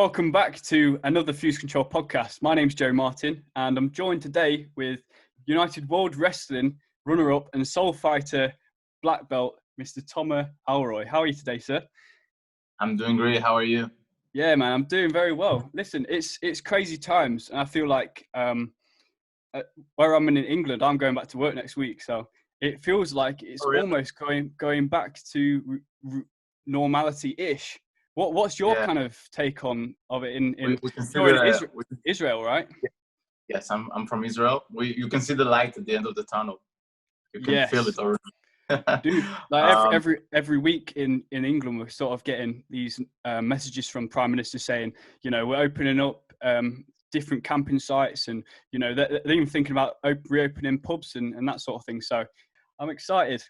Welcome back to another Fuse Control podcast. My name's Joe Martin, and I'm joined today with United World Wrestling runner-up and soul fighter black belt, Mr. Tomer Alroy. How are you today, sir? I'm doing great. How are you? Yeah, man, I'm doing very well. Listen, it's crazy times, and I feel like where I'm in England, I'm going back to work next week, so it feels like it's almost going back to normality-ish. What's your kind of take on of it in Israel, right? Yes, I'm from Israel. You can see the light at the end of the tunnel. You can feel it already. Dude, like every week in England, we're sort of getting these messages from prime ministers saying, you know, we're opening up different camping sites, and you know they're even thinking about reopening pubs and that sort of thing. So I'm excited.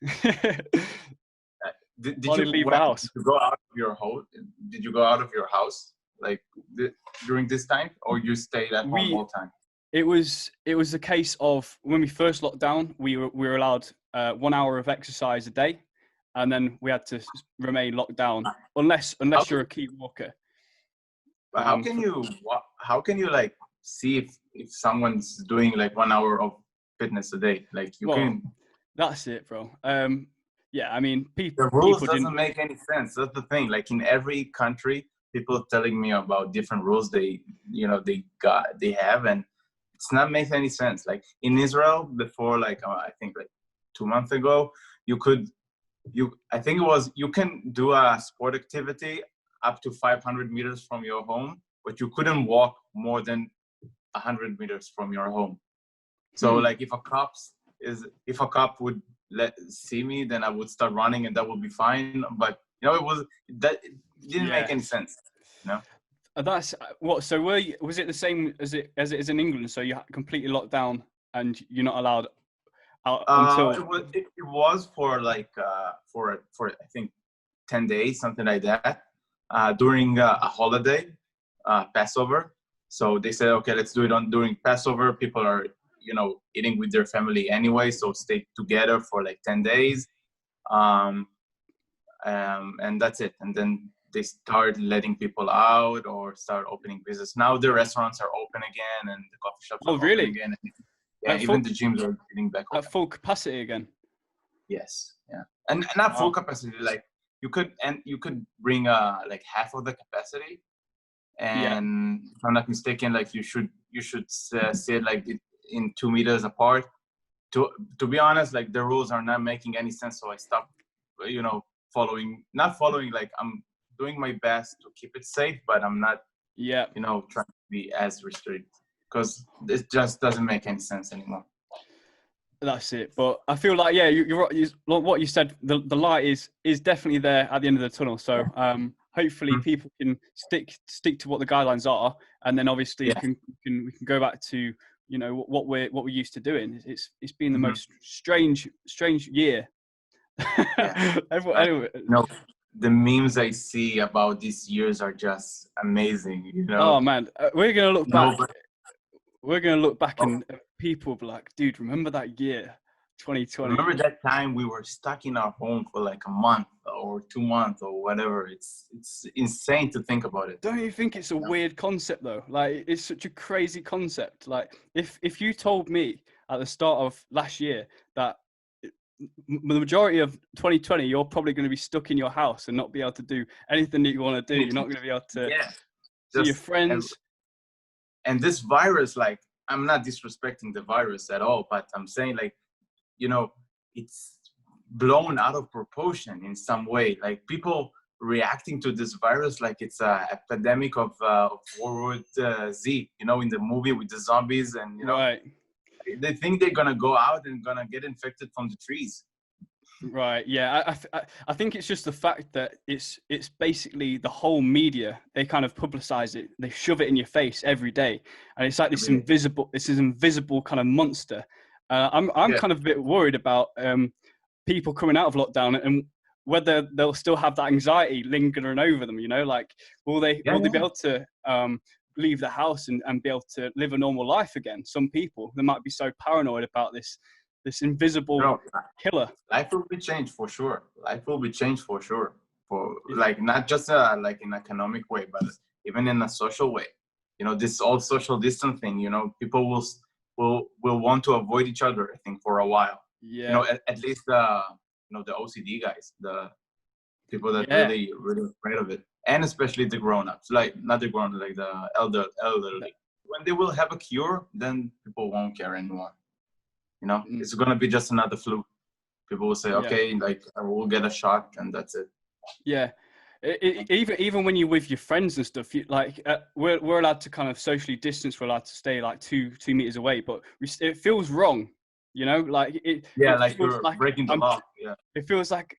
Did you leave the house? Did you go out of your home? Did you go out of your house like during this time, or you stayed at home all the time? It was a case of when we first locked down, we were allowed 1 hour of exercise a day, and then we had to remain locked down unless you're a key walker. But how can you like see if someone's doing like 1 hour of fitness a day? Like can. That's it, bro. Yeah, I mean, the rules doesn't make any sense. That's the thing. Like in every country, people are telling me about different rules they have, and it's not making any sense. Like in Israel, before I think 2 months ago, you can do a sport activity up to 500 meters from your home, but you couldn't walk more than 100 meters from your home. So like if a cop would see me, then I would start running and that would be fine. But it didn't make any sense. That's what. So was it the same as it is in England? So you completely locked down and you're not allowed out until it was for I think 10 days, something like that, during a holiday, Passover. So they said, okay, let's do it during Passover. People are eating with their family anyway, so stay together for like 10 days, and that's it. And then they start letting people out or start opening business. Now the restaurants are open again and the coffee shops are open again. Yeah, even the gyms are getting back open. At full capacity again. Yes, yeah, and not full capacity. Like you could bring like half of the capacity, and if I'm not mistaken, like you should sit like in 2 meters apart. To be honest, like the rules are not making any sense, so I stopped not following. Like I'm doing my best to keep it safe, but I'm not trying to be as restricted, because it just doesn't make any sense anymore. That's it. But I feel like you're right. What you said, the light is definitely there at the end of the tunnel. So hopefully people can stick to what the guidelines are, and then obviously we can go back to what we're used to doing. It's been the most strange year. The memes I see about these years are just amazing. Oh man, we're gonna look back. We're gonna look back and people will be like, dude, remember that year, 2020? Remember that time we were stuck in our home for like a month or 2 months or whatever? It's insane to think about it. Don't you think it's a weird concept though? Like it's such a crazy concept. Like if you told me at the start of last year that the majority of 2020 you're probably going to be stuck in your house and not be able to do anything that you want to do, you're not going to be able to see your friends. And this virus, like, I'm not disrespecting the virus at all, but I'm saying like, it's blown out of proportion in some way. Like people reacting to this virus like it's a epidemic of World War Z, in the movie with the zombies, and right. They think they're gonna go out and gonna get infected from the trees. Right. Yeah. I think it's just the fact that it's basically the whole media. They kind of publicize it. They shove it in your face every day, and it's like this invisible kind of monster. I'm kind of a bit worried about people coming out of lockdown and whether they'll still have that anxiety lingering over them. Like will they be able to leave the house and be able to live a normal life again? Some people, they might be so paranoid about this invisible killer. Life will be changed for sure. For like not just like in economic way, but even in a social way. This all social distance thing, people will want to avoid each other, I think, for a while. Yeah. At least the OCD guys, the people that really afraid of it, and especially the grown-ups, like not the grown-ups, like the elderly. When they will have a cure, then people won't care anymore. It's gonna be just another flu. People will say, okay, like I will get a shot, and that's it. Yeah. Even when you're with your friends and stuff, we're allowed to kind of socially distance. We're allowed to stay like 2 meters away, but it feels wrong, like it. Yeah, it like feels you're breaking the law. Yeah, it feels like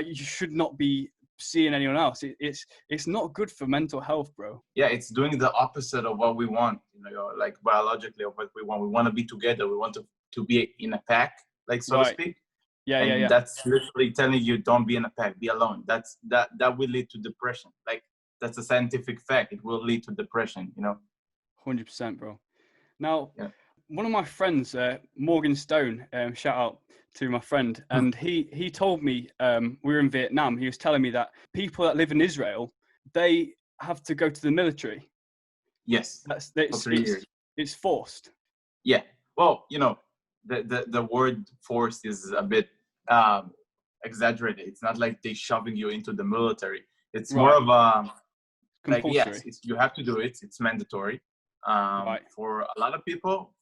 you should not be seeing anyone else. It's not good for mental health, bro. Yeah, it's doing the opposite of what we want. Like biologically of what we want. We want to be together. We want to be in a pack, like so to speak. Yeah. That's literally telling you don't be in a pack, be alone. That will lead to depression. Like that's a scientific fact. It will lead to depression. 100%, bro. Now, one of my friends, Morgan Stone, shout out to my friend, and he told me we were in Vietnam. He was telling me that people that live in Israel, they have to go to the military. Yes, it's forced. Yeah. Well, the word forced is a bit exaggerated. It's not like they shoving you into the military. It's more of a compulsory. Like, yes, you have to do it. It's mandatory. For a lot of people,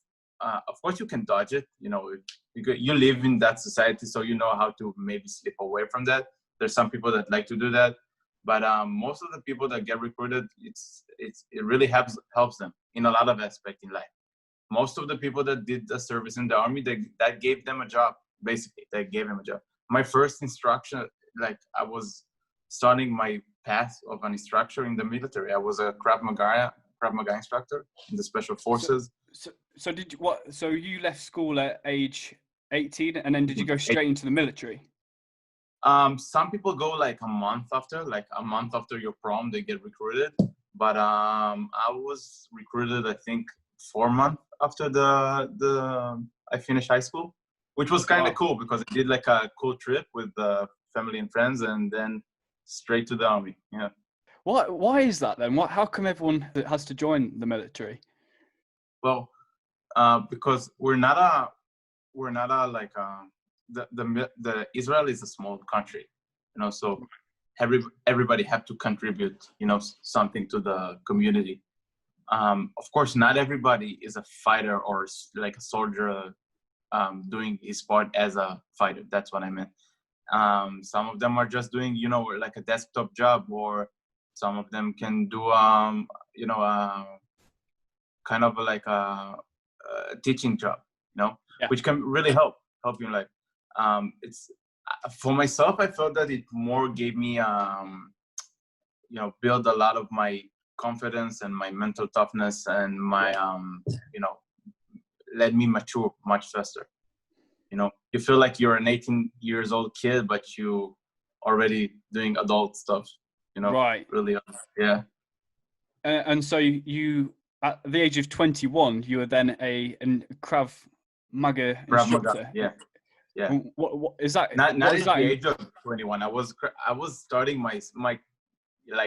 of course, you can dodge it. You live in that society, so you know how to maybe slip away from that. There's some people that like to do that, but most of the people that get recruited, it really helps them in a lot of aspects in life. Most of the people that did the service in the army, that gave them a job. Basically, they gave them a job. My first instruction, like I was starting my path of an instructor in the military. I was a krav maga instructor in the special forces. So did you So you left school at age 18, and then did you go straight into the military? Some people go like a month after your prom, they get recruited. But I was recruited, I think, 4 months after I finished high school, which was kind of cool because I did like a cool trip with family and friends, and then straight to the army. Yeah. Why is that then? How come everyone has to join the military? Well, because we're not like the Israel is a small country, so everybody have to contribute, something to the community. Of course, not everybody is a fighter or like a soldier doing his part as a fighter. That's what I meant. Some of them are just doing, like a desktop job, or some of them can do, kind of like a teaching job, which can really help you in life. It's for myself, I felt that it more gave me, build a lot of my confidence and my mental toughness, and my let me mature much faster. You feel like you're an 18 years old kid, but you already doing adult stuff, right? Really. Yeah. And so you at the age of 21, you were then a krav maga instructor. Yeah. What is that? Not at the age of 21. I was starting my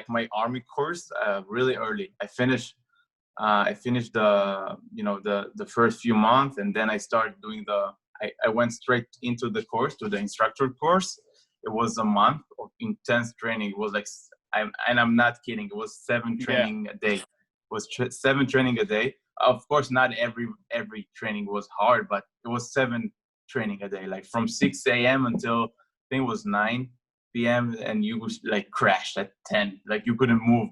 my army course really early. I finished the the first few months, and then I started doing I went straight into the course, to the instructor course. It was a month of intense training. It was like, I'm not kidding, it was 7 training a day. It was 7 training a day. Of course, not every training was hard, but it was 7 training a day, like from 6 a.m. until I think it was 9 p.m. and you was like crashed at 10, like you couldn't move.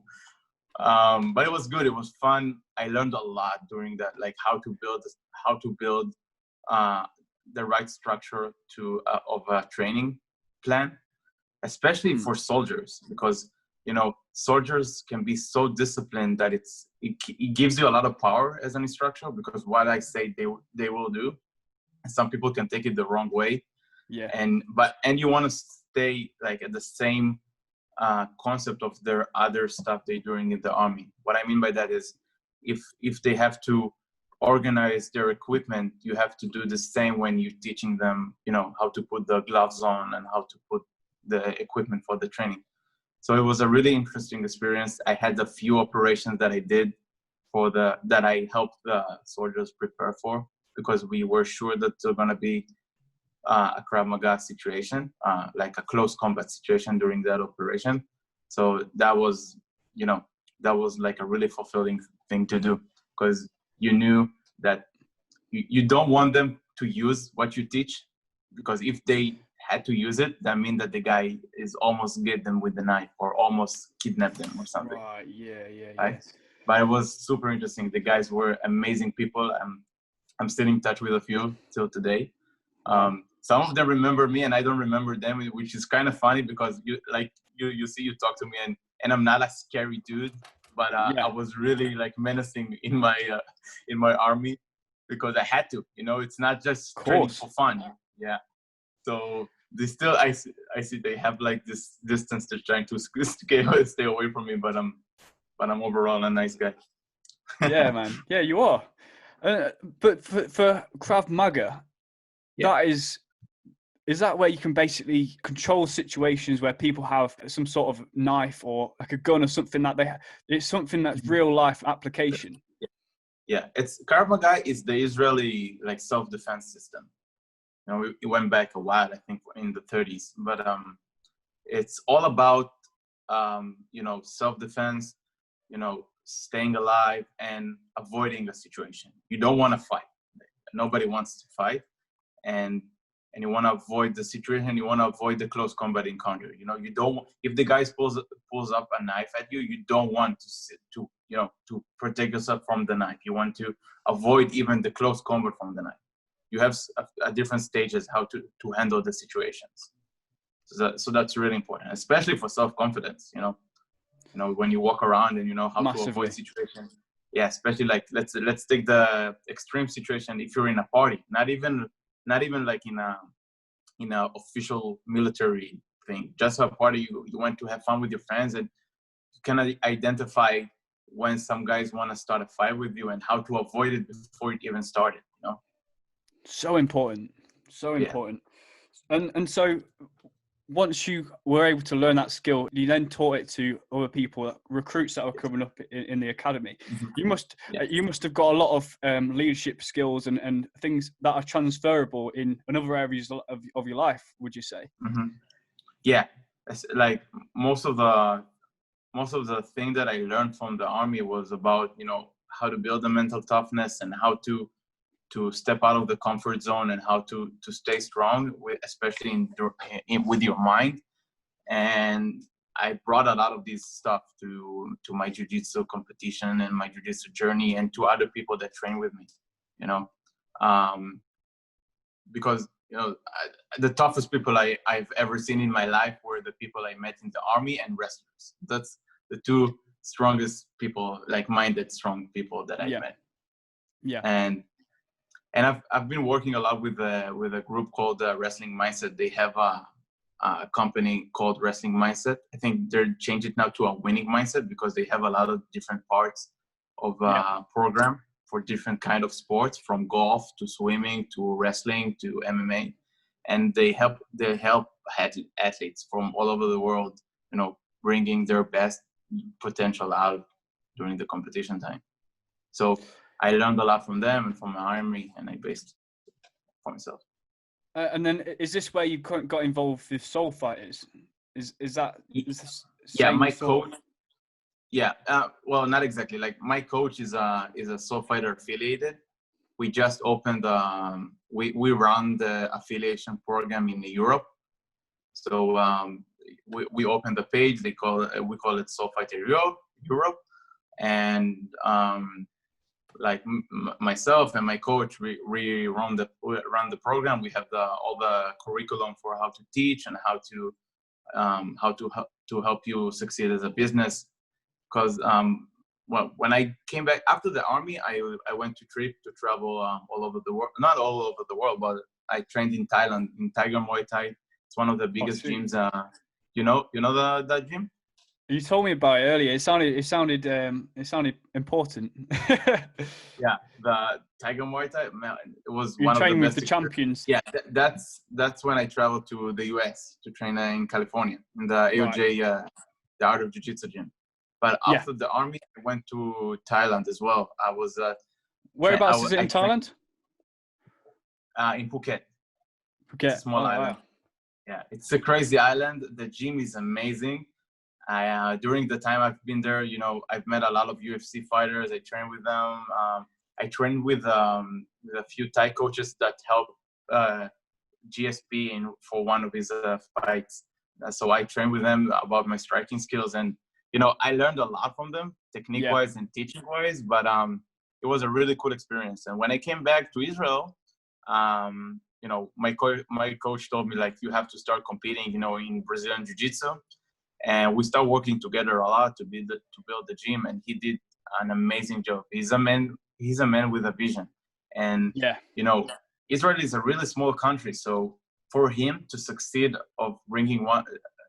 But it was good. It was fun. I learned a lot during that, like how to build the right structure of a training plan, especially for soldiers, because soldiers can be so disciplined that it gives you a lot of power as an instructor, because what I say they will do. Some people can take it the wrong way. Yeah. And you want to stay like at the same concept of their other stuff they're doing in the army. What I mean by that is, if they have to organize their equipment, you have to do the same when you're teaching them, how to put the gloves on and how to put the equipment for the training. So it was a really interesting experience. I had a few operations that I did that I helped the soldiers prepare for, because we were sure that they're going to be a krav maga situation, like a close combat situation during that operation. So that was, that was like a really fulfilling thing to do, because you knew that you don't want them to use what you teach, because if they had to use it, that means that the guy is almost get them with the knife or almost kidnap them or something. Right. Yeah. Right? But it was super interesting. The guys were amazing people. I'm still in touch with a few till today. Some of them remember me and I don't remember them, which is kind of funny, because you talk to me and I'm not a scary dude, but I was really like menacing in my army, because I had to, it's not just training for fun. Yeah. So they still, I see they have like this distance. They're trying to stay away from me, but I'm overall a nice guy. Yeah, man. Yeah, you are. But for Krav Maga, that is that where you can basically control situations where people have some sort of knife or like a gun or something it's something that's real life application? Yeah, it's Krav Maga is the Israeli like self-defense system. It went back a while, I think in the 30s, but it's all about self-defense, staying alive and avoiding a situation. You don't want to fight. Nobody wants to fight, and you want to avoid the situation. You want to avoid the close combat encounter. You don't. If the guy pulls up a knife at you, you don't want to protect yourself from the knife. You want to avoid even the close combat from the knife. You have a different stages how to handle the situations. So that's really important, especially for self-confidence. When you walk around and you know how to avoid situations. Yeah, especially like let's take the extreme situation. If you're in a party, not even like in a official military thing, just a party you want to have fun with your friends, and you can identify when some guys want to start a fight with you and how to avoid it before it even started. So important. And so once you were able to learn that skill, you then taught it to other people, recruits that were coming up in the academy. You must have got a lot of leadership skills and things that are transferable in other areas of your life, would you say? Yeah, it's like most of the thing that I learned from the army was about how to build a mental toughness and how to step out of the comfort zone and how to stay strong, especially with your mind. And I brought a lot of this stuff to my jiu-jitsu competition and my jiu-jitsu journey, and to other people that train with me, because the toughest people I've ever seen in my life were the people I met in the army and wrestlers. That's the two strongest people, like-minded, strong people that I met. Yeah. And I've been working a lot with a group called Wrestling Mindset. They have a company called Wrestling Mindset. I think they're changed it now to a winning mindset, because they have a lot of different parts of program for different kind of sports, from golf to swimming to wrestling to MMA, and they help athletes from all over the world, bringing their best potential out during the competition time. So I learned a lot from them and from my army, and I based it for myself. And then is this where you got involved with soul fighters? Is that? My coach. Yeah, well, not exactly. Like my coach is a soul fighter affiliated. We just opened. We run the affiliation program in Europe. So we opened the page. We call it Soul Fighter Europe, and myself and my coach, we run the program. We have all the curriculum for how to teach and how to help you succeed as a business. Because when I came back after the army, I went to travel all over the world. Not all over the world, but I trained in Thailand in Tiger Muay Thai. It's one of the biggest gyms. You know that gym? You told me about it earlier. It sounded important. Yeah, the Tiger Muay Thai, man, it was you one of the best. With the champions. Yeah, that's when I traveled to the US to train in California in the AOJ the Art of Jiu-Jitsu gym. But after the army, I went to Thailand as well. I was whereabouts is it in Thailand? In Phuket. Phuket. It's a small island. Wow. Yeah, it's a crazy island. The gym is amazing. During the time I've been there, you know, I've met a lot of UFC fighters. I trained with them. I trained with a few Thai coaches that helped GSP for one of his fights. So I trained with them about my striking skills, and you know, I learned a lot from them, technique-wise and teaching-wise. But it was a really cool experience. And when I came back to Israel, you know, my coach told me, like, you have to start competing, you know, in Brazilian Jiu-Jitsu. And we started working together a lot to build the gym, and he did an amazing job. He's a man with a vision. And you know, Israel is a really small country, so for him to succeed of bringing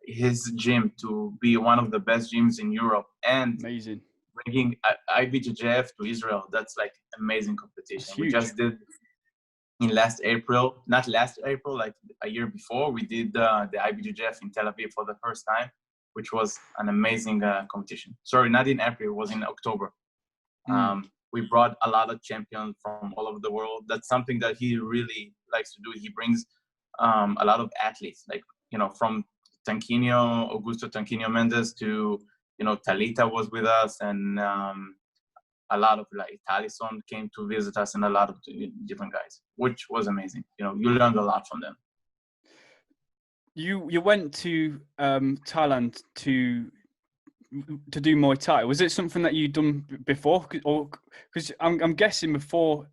his gym to be one of the best gyms in Europe and amazing, bringing IBJJF to Israel, that's like amazing competition. We just did in not last April, like a year before, we did the IBJJF in Tel Aviv for the first time, which was an amazing competition. Sorry, not in April, it was in October. We brought a lot of champions from all over the world. That's something that he really likes to do. He brings a lot of athletes, like, you know, from Augusto Tanquinho Mendes to, you know, Talita was with us, and a lot of, like, Talison came to visit us, and a lot of different guys, which was amazing. You know, you learned a lot from them. You went to Thailand to do Muay Thai. Was it something that you'd done before, or because I'm guessing before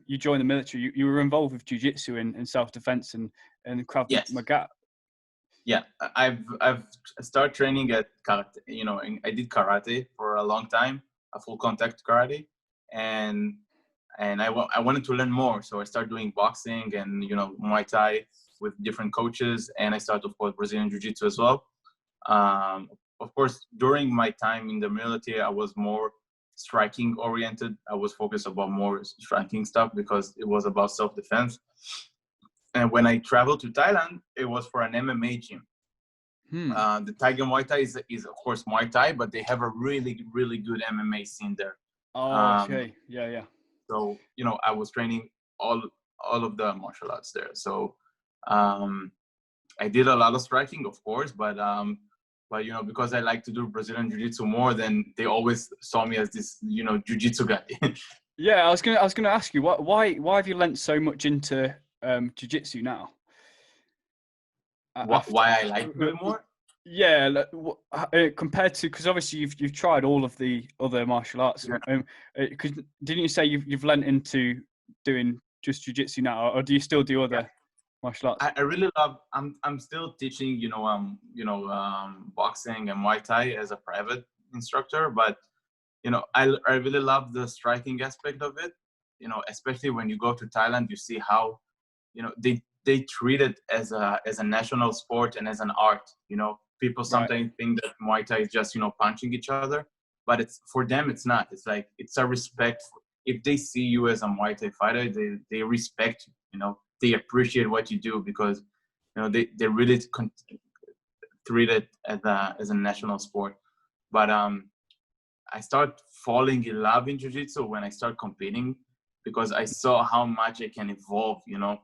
you joined the military, you were involved with Jiu-Jitsu in self-defense and krav maga? Yeah, I've started training at karate. You know, I did karate for a long time, a full contact karate, and I wanted to learn more, so I started doing boxing and, you know, Muay Thai with different coaches, and I started, of course, Brazilian Jiu-Jitsu as well. Of course, during my time in the military, I was more striking oriented. I was focused about more striking stuff because it was about self-defense. And when I traveled to Thailand, it was for an MMA gym. The Tiger Muay Thai is of course Muay Thai, but they have a really, really good MMA scene there. Oh, okay. Yeah. So, you know, I was training all of the martial arts there. So I did a lot of striking, of course, but you know, because I like to do Brazilian Jiu-Jitsu more, then they always saw me as this, you know, Jiu-Jitsu guy. Yeah, I was gonna ask you, why have you lent so much into Jiu-Jitsu now? Why I like to do it more? Yeah, compared to, because obviously you've tried all of the other martial arts. Because didn't you say you've lent into doing just Jiu-Jitsu now, or do you still do other martial arts? I really love. I'm still teaching, boxing and Muay Thai as a private instructor, but you know, I really love the striking aspect of it. You know, especially when you go to Thailand, you see how, you know, they treat it as a national sport and as an art. You know, people sometimes think that Muay Thai is just, you know, punching each other, but it's, for them, it's not. It's like, it's a respect. If they see you as a Muay Thai fighter, they respect you. You know, they appreciate what you do because, you know, they really treat it as a national sport. But I started falling in love in Jiu-Jitsu when I started competing, because I saw how much I can evolve. You know,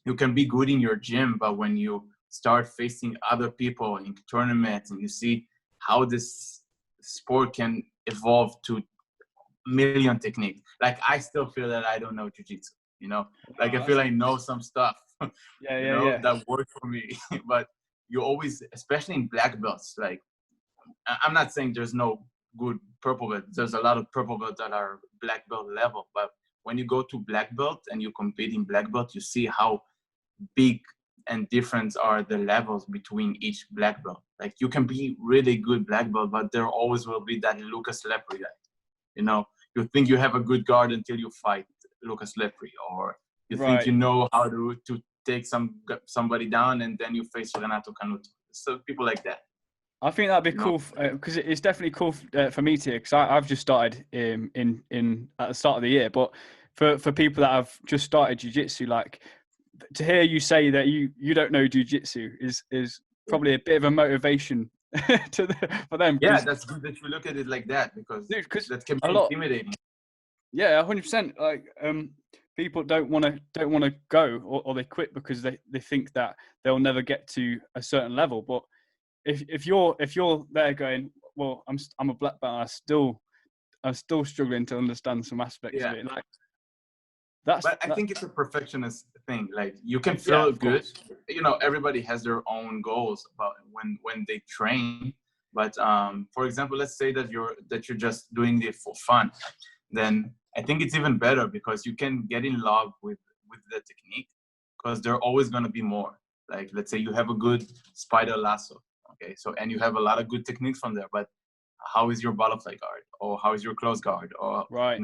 you can be good in your gym, but when you start facing other people in tournaments and you see how this sport can evolve to million techniques. Like, I still feel that I don't know Jiu-Jitsu, you know, like I feel I know some stuff, that worked for me. But you always, especially in black belts, like, I'm not saying there's no good purple belt. There's a lot of purple belts that are black belt level, but when you go to black belt and you compete in black belt, you see how big and different are the levels between each black belt. Like, you can be really good black belt, but there always will be that Lucas Lepre guy. You know, you think you have a good guard until you fight Lucas Lepre, or you think you know how to take somebody down, and then you face Renato Canuto. So people like that. I think that'd be cool, because it's definitely cool for me to, because I've just started in at the start of the year. But for people that have just started Jiu-Jitsu, like, to hear you say that you don't know Jiu-Jitsu is probably a bit of a motivation for them. Yeah, that's good that you look at it like that, because Dude, that can a be lot, intimidating. yeah, 100%. Like, people don't want to go, or they quit because they think that they'll never get to a certain level. But if you're there going, well, I'm a black belt, I'm still struggling to understand some aspects of Yeah. it. Like, But I think it's a perfectionist thing. Like, you can yeah, feel of good. course. You know, everybody has their own goals about when they train. But for example, let's say that you're just doing it for fun. Then I think it's even better, because you can get in love with the technique, because there are always going to be more. Like, let's say you have a good spider lasso. Okay, so, and you have a lot of good techniques from there. But how is your butterfly guard, or how is your close guard, or Right.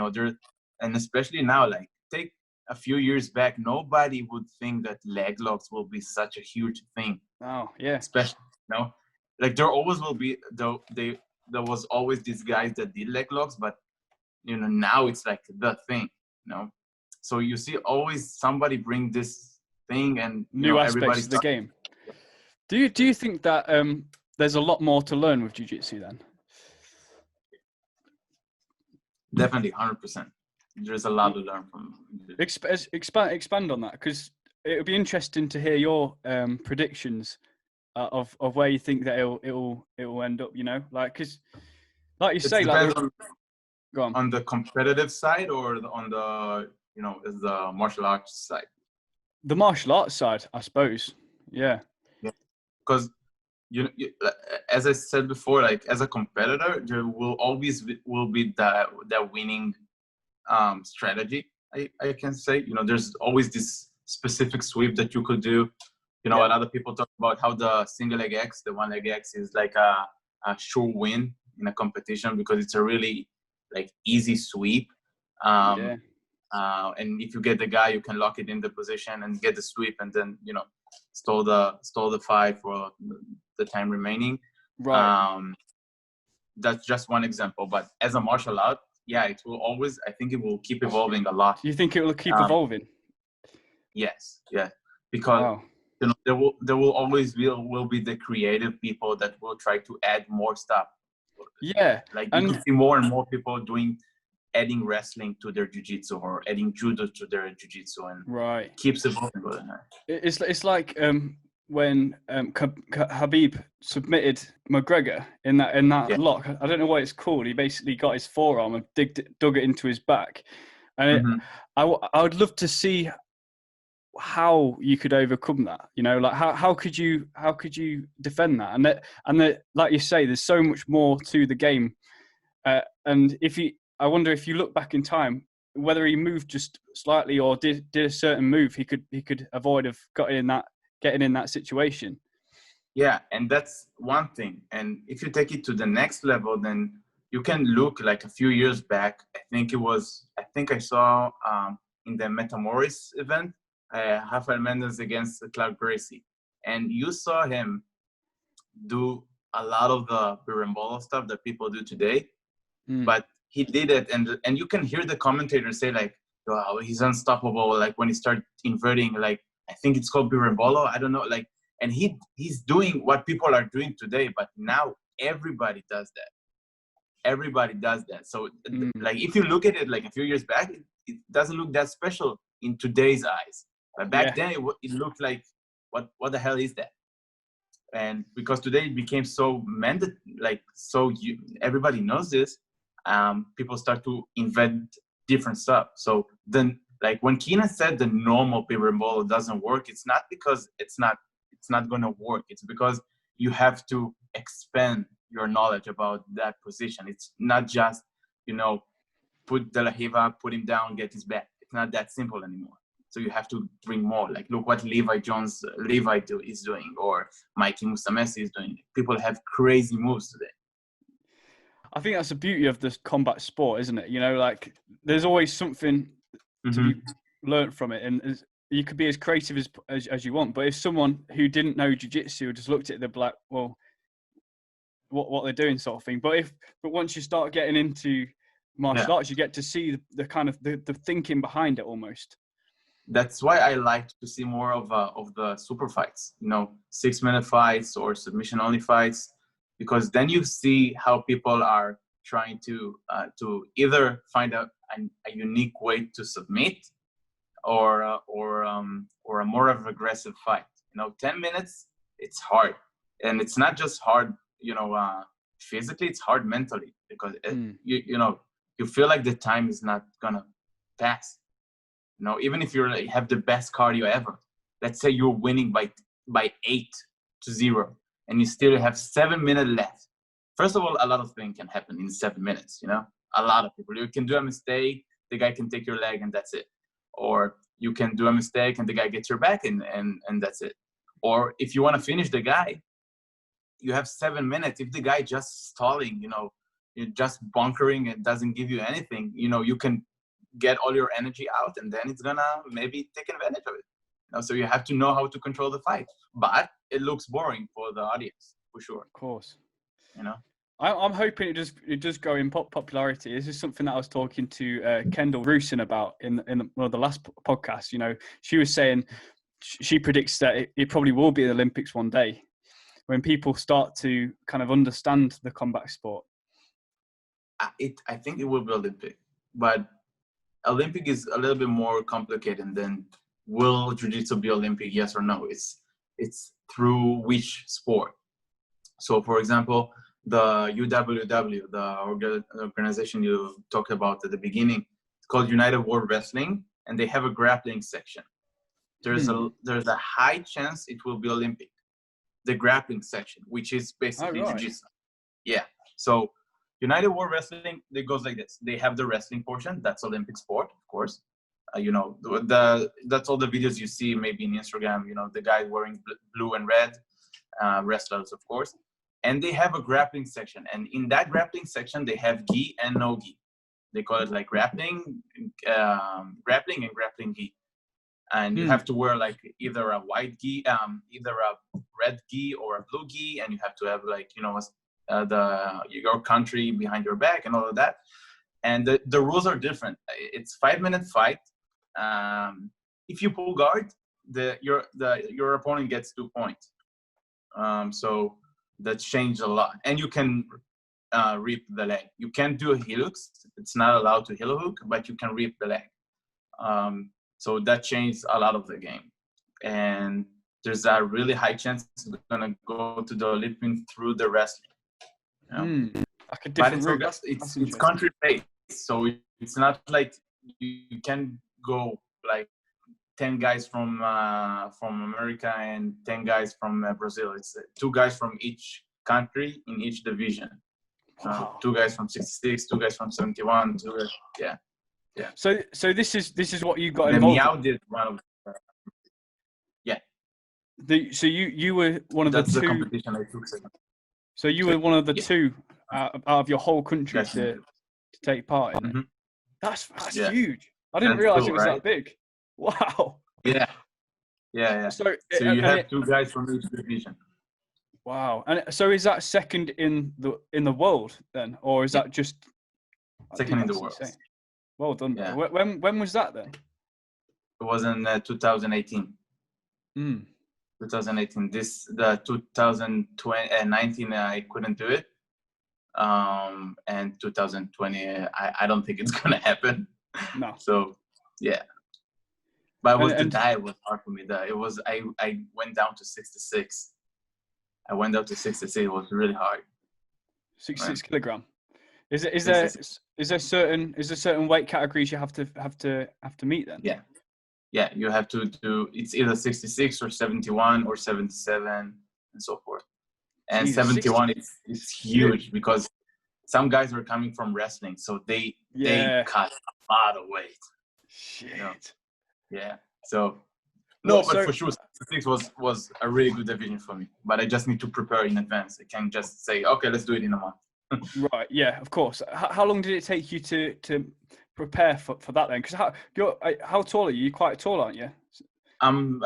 and especially now, like, take a few years back, nobody would think that leg locks will be such a huge thing. Oh, yeah. Especially, like, there always will be, though, there was always these guys that did leg locks, but now it's like the thing. So you see always somebody bring this thing, and New everybody aspects of the game. Do you think that there's a lot more to learn with jiu-jitsu then? Definitely 100%. There's a lot to learn from. Expand on that, because it would be interesting to hear your predictions of where you think that it'll end up. Like, because like you say, Depends like, go on. On the competitive side, or on the is the martial arts side. The martial arts side, I suppose. Yeah. Because as I said before, like, as a competitor, there will always will be that winning strategy. I can say, there's always this specific sweep that you could do. A lot of people talk about how the single leg X, the one leg X, is like a sure win in a competition, because it's a really, like, easy sweep. And if you get the guy, you can lock it in the position and get the sweep, and then stall the fight for the time remaining. Right. That's just one example, but as a martial art, yeah, it will always, I think it will keep evolving a lot. You think it will keep evolving? Yes, yeah, because there will always will be the creative people that will try to add more stuff. Yeah, like, you can see more and more people adding wrestling to their jiu-jitsu, or adding judo to their jiu-jitsu, and keeps evolving. It's like when Habib submitted McGregor in that lock. I don't know what it's called. He basically got his forearm and dug it into his back. And I would love to see how you could overcome that. Like, how could you defend that? And like you say, there's so much more to the game. And I wonder if you look back in time, whether he moved just slightly or did a certain move, he could avoid of getting in that situation. Yeah, and that's one thing. And if you take it to the next level, then you can look, like, a few years back. I think I saw in the Metamoris event, Rafael Mendes against Clark Gracie, and you saw him do a lot of the berimbolo stuff that people do today, but he did it, and you can hear the commentators say, like, wow, he's unstoppable. Like, when he started inverting, like, I think it's called berimbolo, I don't know, like, and he's doing what people are doing today, but now everybody does that. So like, if you look at it, like, a few years back, it doesn't look that special in today's eyes, but back then it looked like, what the hell is that? And because today it became so everybody knows this, people start to invent different stuff. So then, like, when Keenan said the normal berimbolo doesn't work, it's not because it's not going to work. It's because you have to expand your knowledge about that position. It's not just, put De La Riva, put him down, get his back. It's not that simple anymore. So you have to bring more. Like, look what Levi is doing, or Mikey Mustamesi is doing. People have crazy moves today. I think that's the beauty of this combat sport, isn't it? Like, there's always something to be learned from it, and you could be as creative as you want. But if someone who didn't know jiu-jitsu just looked at it, they'd be like, well, what they're doing, sort of thing. But once you start getting into martial arts, you get to see the kind of the thinking behind it almost. That's why I like to see more of the super fights, 6-minute fights or submission only fights. because then you see how people are trying to either find a unique way to submit, or a more of aggressive fight. 10 minutes, it's hard, and it's not just hard, physically, it's hard mentally, because you feel like the time is not gonna pass. Even if you have the best cardio ever, let's say you're winning by 8-0, and you still have 7 minutes left. First of all, a lot of things can happen in 7 minutes. A lot of people. You can do a mistake, the guy can take your leg, and that's it. Or you can do a mistake and the guy gets your back, and that's it. Or if you want to finish the guy, you have 7 minutes. If the guy just stalling, you're just bunkering, it doesn't give you anything, you can get all your energy out, and then it's gonna maybe take advantage of it. So you have to know how to control the fight, but it looks boring for the audience, for sure. Of course. I'm hoping it does go in popularity. This is something that I was talking to Kendall Rusin about in one of the last podcasts. She was saying she predicts that it probably will be the Olympics one day, when people start to kind of understand the combat sport. I think it will be Olympic, but Olympic is a little bit more complicated than will Jiu-Jitsu be Olympic, yes or no. It's through which sport. So, for example, the UWW, the organization you talked about at the beginning, it's called United World Wrestling, and they have a grappling section. There's a high chance it will be Olympic, the grappling section, which is basically Jiu-Jitsu. Yeah. So United World Wrestling, it goes like this. They have the wrestling portion. That's Olympic sport, of course. That's all the videos you see maybe in Instagram, the guy wearing blue and red, wrestlers, of course. And they have a grappling section. And in that grappling section, they have gi and no gi. They call it like grappling and grappling gi. And you have to wear like either a white gi, either a red gi or a blue gi. And you have to have like, your country behind your back and all of that. And the rules are different. It's 5-minute fight. If you pull guard, your opponent gets 2 points. So that changed a lot. And you can rip the leg. You can't do a heel hook. It's not allowed to heel hook, but you can rip the leg. So that changed a lot of the game. And there's a really high chance it's gonna go to the Olympics through the wrestling. Like a different route. It's country based, so it's not like you can go like 10 guys from America and 10 guys from Brazil. It's 2 guys from each country in each division. Wow. 2 guys from 66, 2 guys from 71, 2 guys, yeah. So this is what you got the involved. Meow did one of yeah. So you were one of the 2. That's the competition I took second. So you were one of the 2 out of your whole country to take part in it. That's huge. I didn't realize it was that big. Wow. Yeah. So you have 2 guys from each division. Wow. And so is that second in the world then, or is that just second in the world? Insane. Well done. Yeah. When was that then? It was in 2018. 2018. The 2019 I couldn't do it. And 2020 I don't think it's gonna happen. No. So yeah. But the diet was hard for me. I went down to 66. I went down to 66. It was really hard. 66 kilogram. Is there certain weight categories you have to meet then? Yeah. You have to do. It's either 66 or 71 or 77 and so forth. And Jesus, 71 is huge because some guys are coming from wrestling, so they cut a lot of weight. Shit. Yeah. So but for sure, 66 was a really good division for me. But I just need to prepare in advance. I can't just say, okay, let's do it in a month. Right. Yeah. Of course. How long did it take you to prepare for that then? Because how tall are you? You're quite tall, aren't you? I'm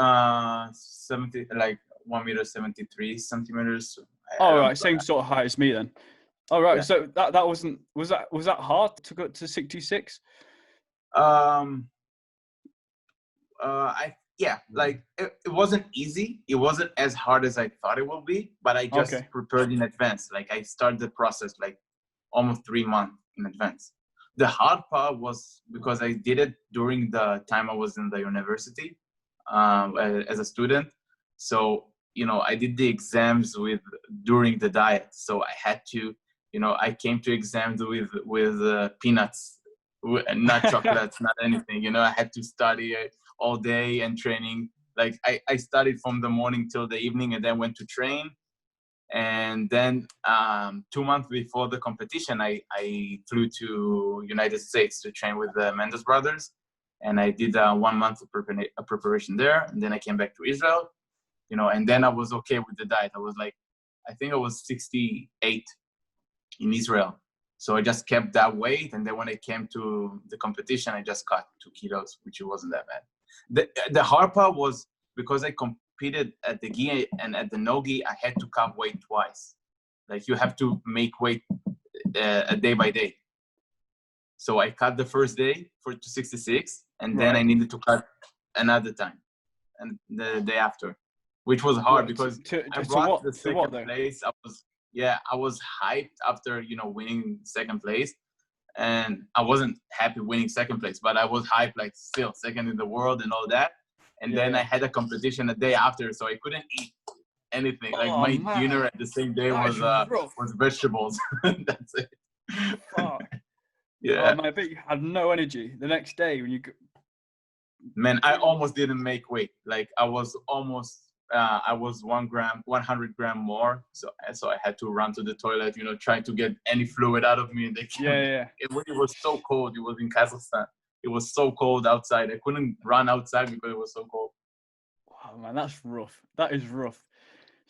70, like 1.73 meters. Oh, right. Same sort of height as me then. All right. Yeah. So was that hard to go to 66? yeah, like it wasn't easy. It wasn't as hard as I thought it would be, but I just Okay. prepared in advance. Like I started the process like almost 3 months in advance. The hard part was because I did it during the time I was in the university as a student. So, I did the exams during the diet. So I had to, I came to exams with peanuts, not chocolates, not anything. I had to study all day and training. Like I studied from the morning till the evening and then went to train. And then 2 months before the competition, I flew to United States to train with the Mendes brothers. And I did 1 month of preparation there. And then I came back to Israel, and then I was okay with the diet. I was like, I think I was 68 in Israel. So I just kept that weight. And then when I came to the competition, I just cut 2 kilos, which wasn't that bad. The hard part was because I competed at the gi and at the no gi, I had to cut weight twice. Like you have to make weight day by day. So I cut the first day to 66, and then I needed to cut another time, and the day after, which was hard because I brought the second place. I was hyped after winning second place, and I wasn't happy winning second place, but I was hyped like still second in the world and all that. And then I had a competition a day after, so I couldn't eat anything. Like my dinner at the same day was vegetables. That's it. Fuck. Yeah. Oh, man, I bet you had no energy the next day when you. Man, I almost didn't make weight. Like I was almost. I was 100 gram more. So I had to run to the toilet. Trying to get any fluid out of me. And it was so cold. It was in Kazakhstan. It was so cold outside. I couldn't run outside because it was so cold. Wow, man, that's rough. That is rough.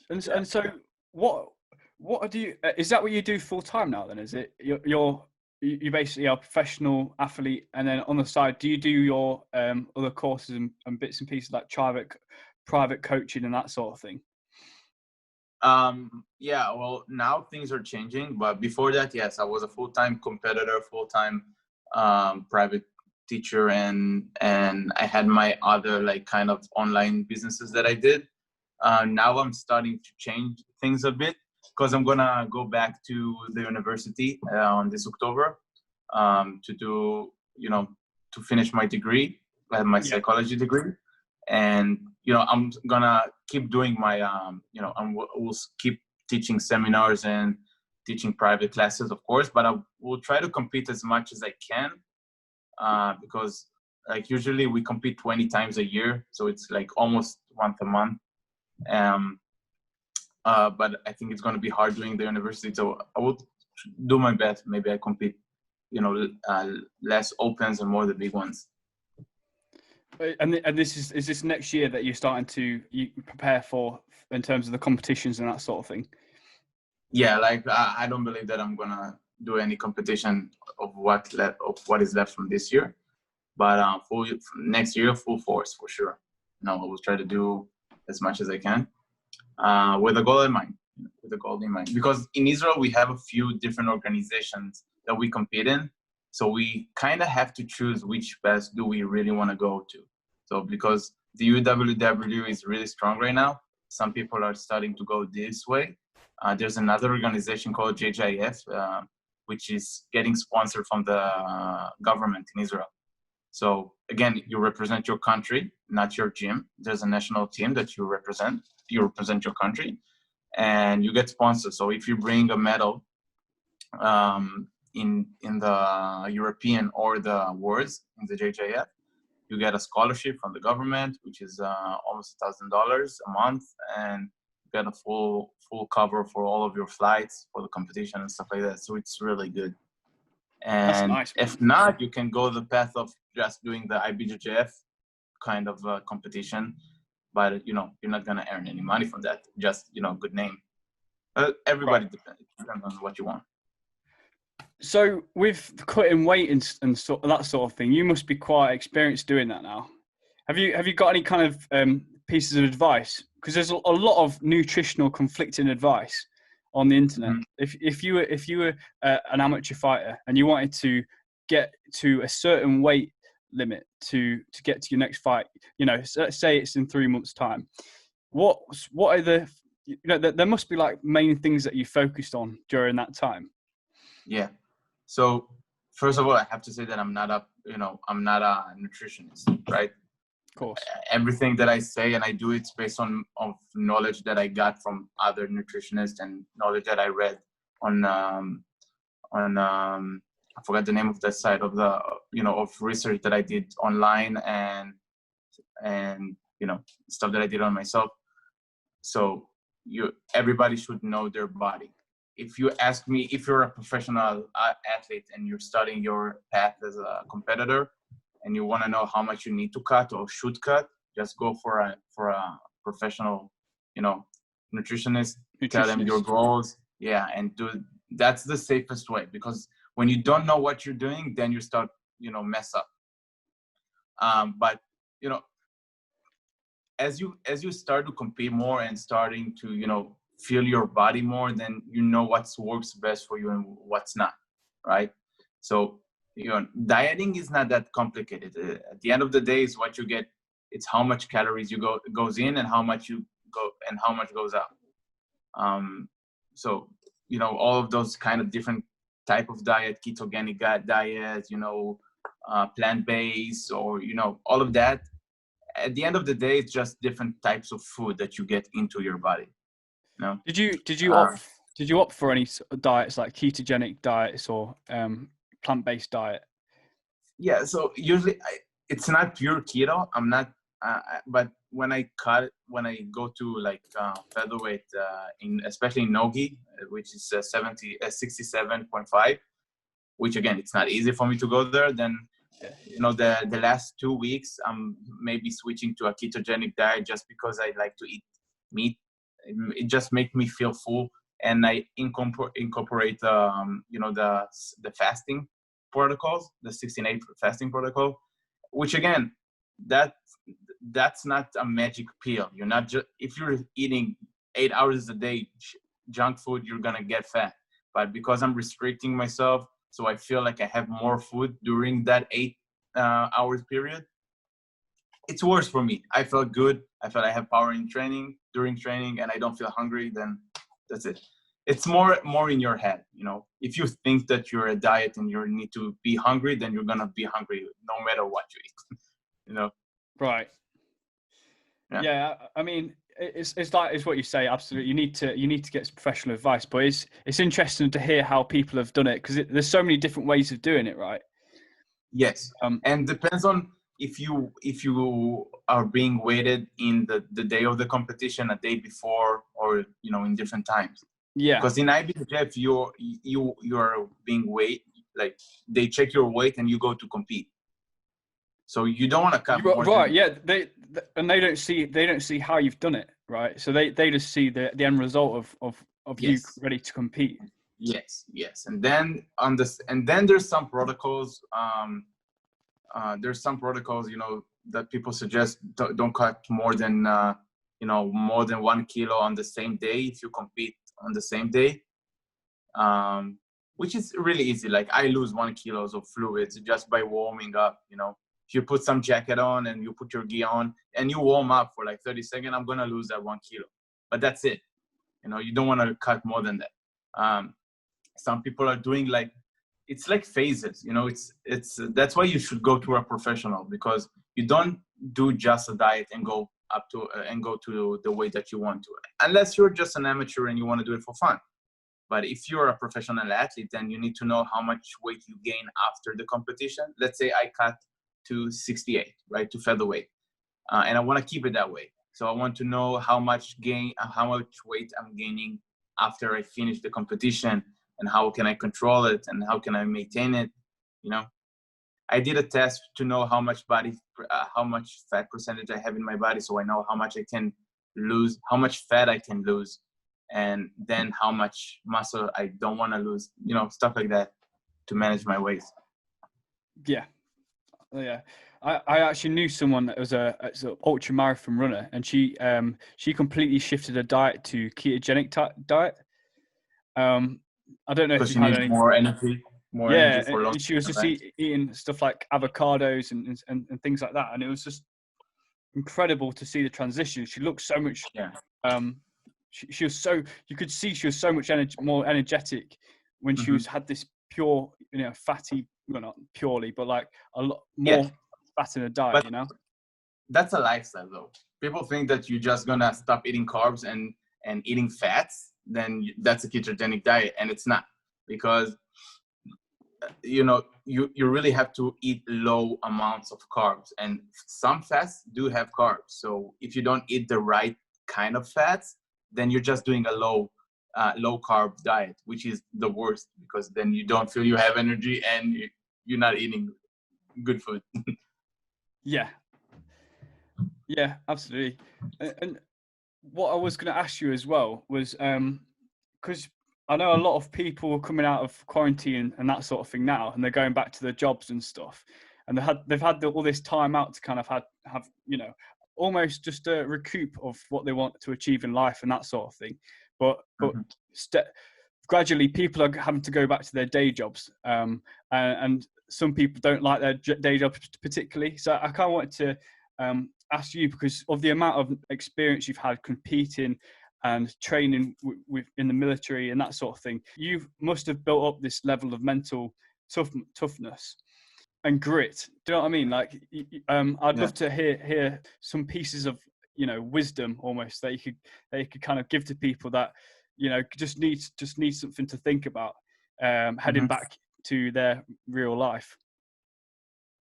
And so, what do you? Is that what you do full time now? Then is it you basically are a professional athlete, and then on the side, do you do your other courses and bits and pieces like private coaching and that sort of thing? Yeah. Well, now things are changing, but before that, yes, I was a full-time competitor, full-time private teacher, and I had my other like kind of online businesses that I did. Now I'm starting to change things a bit because I'm gonna go back to the university on this October to do to finish my degree, my psychology degree, and I'm gonna keep doing my we'll keep teaching seminars and teaching private classes, of course, but I will try to compete as much as I can. Because like usually we compete 20 times a year, so it's like almost once a month. But I think it's going to be hard doing the university, so I will do my best. Maybe I compete, less opens and more the big ones. And this is this next year that you're starting to prepare for in terms of the competitions and that sort of thing? Yeah, like I don't believe that I'm gonna do any competition of what is left from this year, but next year, full force for sure. I will try to do as much as I can with a goal in mind. Because in Israel we have a few different organizations that we compete in, so we kind of have to choose which best do we really want to go to. So because the UWW is really strong right now, some people are starting to go this way. There's another organization called JJIF, which is getting sponsored from the government in Israel. So again, you represent your country, not your gym. There's a national team that you represent your country, and you get sponsored. So if you bring a medal in the European or the Worlds in the JJF, you get a scholarship from the government, which is almost $1,000 a month, and get a full cover for all of your flights for the competition and stuff like that. So it's really good. And that's nice, if not, you can go the path of just doing the IBJJF kind of competition, but you're not gonna earn any money from that. Just good name. Everybody depends on what you want. So with cutting weight and that sort of thing, you must be quite experienced doing that now. Have you got any kind of pieces of advice? Because there's a lot of nutritional conflicting advice on the internet. Mm-hmm. If you were an amateur fighter and you wanted to get to a certain weight limit to get to your next fight? You know, so let's say it's in 3 months' time. What are the, you know, there must be like main things that you focused on during that time. Yeah. So first of all, I have to say that I'm not a nutritionist, right? Of course. Everything that I say and I do, it's based on knowledge that I got from other nutritionists and knowledge that I read on I forgot the name of the site of the, of research that I did online and stuff that I did on myself. So everybody should know their body. If you ask me, if you're a professional athlete and you're starting your path as a competitor and you want to know how much you need to cut or should cut, just go for a professional, nutritionist. Tell them your goals. Yeah. And that's the safest way, because when you don't know what you're doing, then you start, mess up. But, as you start to compete more and starting to, feel your body more, then you know what works best for you and what's not, right? So, dieting is not that complicated. At the end of the day, it's what you get. It's how much calories goes in and how much goes out. So, all of those kind of different type of diet, ketogenic diet, plant-based, or, all of that. At the end of the day, it's just different types of food that you get into your body. Did you opt for any diets like ketogenic diets or plant-based diet? Yeah. So usually it's not pure keto. I'm not, but when I go to like featherweight, especially in Nogi, which is 67.5, which again, it's not easy for me to go there. Then, the last 2 weeks, I'm maybe switching to a ketogenic diet just because I like to eat meat. It just makes me feel full, and I incorporate the fasting protocols, the 16-8 fasting protocol, which again, that's not a magic pill. You're not just, if you're eating 8 hours a day junk food, you're gonna get fat. But because I'm restricting myself, so I feel like I have more food during that 8 hours period, it's worse for me. I felt good. I felt I have power during training, and I don't feel hungry. Then that's it. It's more in your head. If you think that you're a diet and you need to be hungry, then you're gonna be hungry no matter what you eat. Right. Yeah. I mean, it's what you say. Absolutely. You need to get professional advice, but it's interesting to hear how people have done it, because there's so many different ways of doing it, right? Yes. And depends on if you are being weighted in the day of the competition, a day before, or in different times. Yeah. Because in IBJJF, you're being weighed, like they check your weight and you go to compete. So you don't want to cut more. Right. Yeah. They don't see how you've done it, right? So they just see the end result of Yes. you ready to compete. Yes. And then there's some protocols. There's some protocols, that people suggest don't cut more than 1 kilo on the same day if you compete on the same day, which is really easy. Like I lose 1 kilo of fluids just by warming up. If you put some jacket on and you put your gi on and you warm up for like 30 seconds, I'm gonna lose that 1 kilo. But that's it. You don't want to cut more than that. Some people are doing it's like phases. It's that's why you should go to a professional, because you don't do just a diet and go to the weight that you want to, unless you're just an amateur and you want to do it for fun. But if you're a professional athlete, then you need to know how much weight you gain after the competition. Let's say I cut to 68, right, to featherweight, and I want to keep it that way. So I want to know how much weight I'm gaining after I finish the competition, and how can I control it, and how can I maintain it. I did a test to know how much fat percentage I have in my body, so I know how much I can lose, how much fat I can lose, and then how much muscle I don't want to lose. Stuff like that to manage my weight. Yeah. I actually knew someone that was an ultra marathon runner, and she completely shifted her diet to ketogenic diet. I don't know if you need more energy. more energy Yeah, for long she was just time. eating stuff like avocados and things like that, and it was just incredible to see the transition. She looked so much. Yeah. She was so, you could see she was so much more energetic when she was had this pure, fatty, well, not purely, but like a lot more fat in her diet, but that's a lifestyle though. People think that you're just gonna stop eating carbs and eating fats, then that's a ketogenic diet, and it's not, because you really have to eat low amounts of carbs, and some fats do have carbs. So if you don't eat the right kind of fats, then you're just doing a low carb diet, which is the worst, because then you don't feel you have energy and you're not eating good food. Yeah, absolutely. And what I was going to ask you as well was, because I know a lot of people are coming out of quarantine and that sort of thing now, and they're going back to their jobs and stuff, and they've had all this time out to kind of have almost just a recoup of what they want to achieve in life and that sort of thing. But gradually, people are having to go back to their day jobs, and some people don't like their day jobs particularly. So I kind of wanted to ask you, because of the amount of experience you've had competing and training in the military and that sort of thing, you must have built up this level of mental toughness and grit. Do you know what I mean? Like, I'd love to hear some pieces of wisdom almost that you could kind of give to people that just need something to think about heading back to their real life.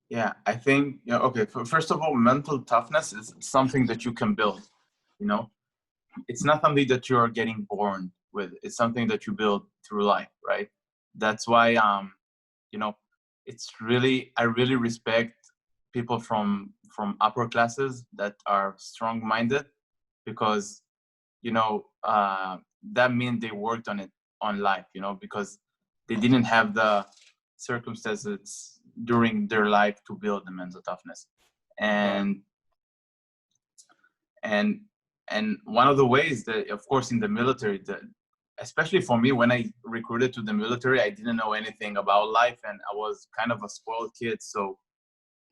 Yeah, I think, okay, first of all, mental toughness is something that you can build. It's not something that you're getting born with. It's something that you build through life, right? That's why, I really respect people from upper classes that are strong-minded, because, that means they worked on life, because they didn't have the circumstances during their life to build the mental toughness. And one of the ways that, of course, in the military, especially for me, when I recruited to the military, I didn't know anything about life, and I was kind of a spoiled kid. So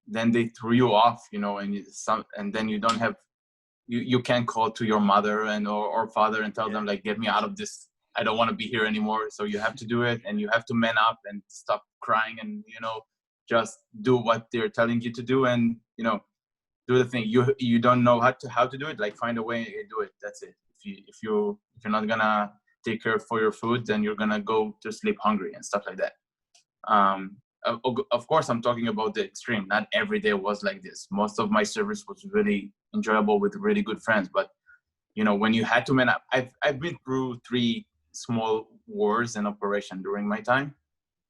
then they threw you off, and then you don't have, you can't call to your mother or father and tell them, like, get me out of this. I don't want to be here anymore. So you have to do it, and you have to man up and stop crying, and just do what they're telling you to do, and do the thing. You don't know how to do it, like, find a way and do it. That's it. If you're not gonna take care for your food, then you're gonna go to sleep hungry and stuff like that. Of course, I'm talking about the extreme. Not every day was like this. Most of my service was really enjoyable with really good friends. But when you had to man up, I've been through 3 small wars and operation during my time.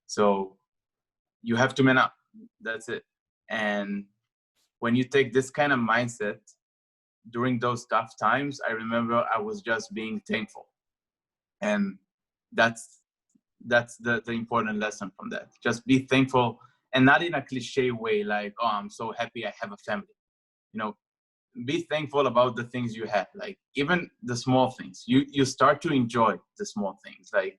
So you have to man up. That's it. And when you take this kind of mindset during those tough times, I remember I was just being thankful. And that's the important lesson from that. Just be thankful, and not in a cliche way, like, oh, I'm so happy I have a family. Be thankful about the things you have, like even the small things. You start to enjoy the small things, like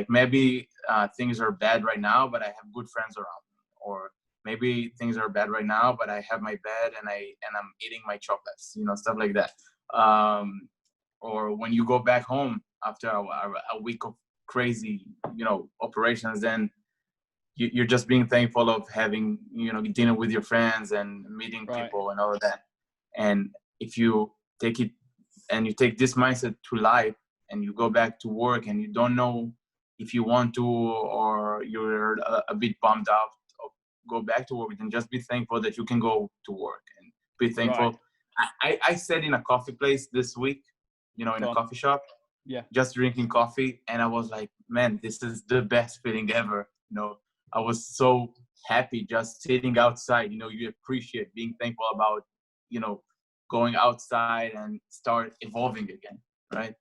maybe things are bad right now, but I have good friends around me. Or maybe things are bad right now, but I have my bed and I'm eating my chocolates, stuff like that. Or when you go back home after a week of crazy, operations, then you're just being thankful of having, dinner with your friends and meeting people and all of that. And if you take it and you take this mindset to life, and you go back to work and you don't know if you want to, or you're a bit bummed out, go back to work, then just be thankful that you can go to work, and be thankful. I sat in a coffee place this week, in a coffee shop, just drinking coffee, and I was like, man, this is the best feeling ever. I was so happy just sitting outside. You appreciate being thankful about, going outside and start evolving again, right?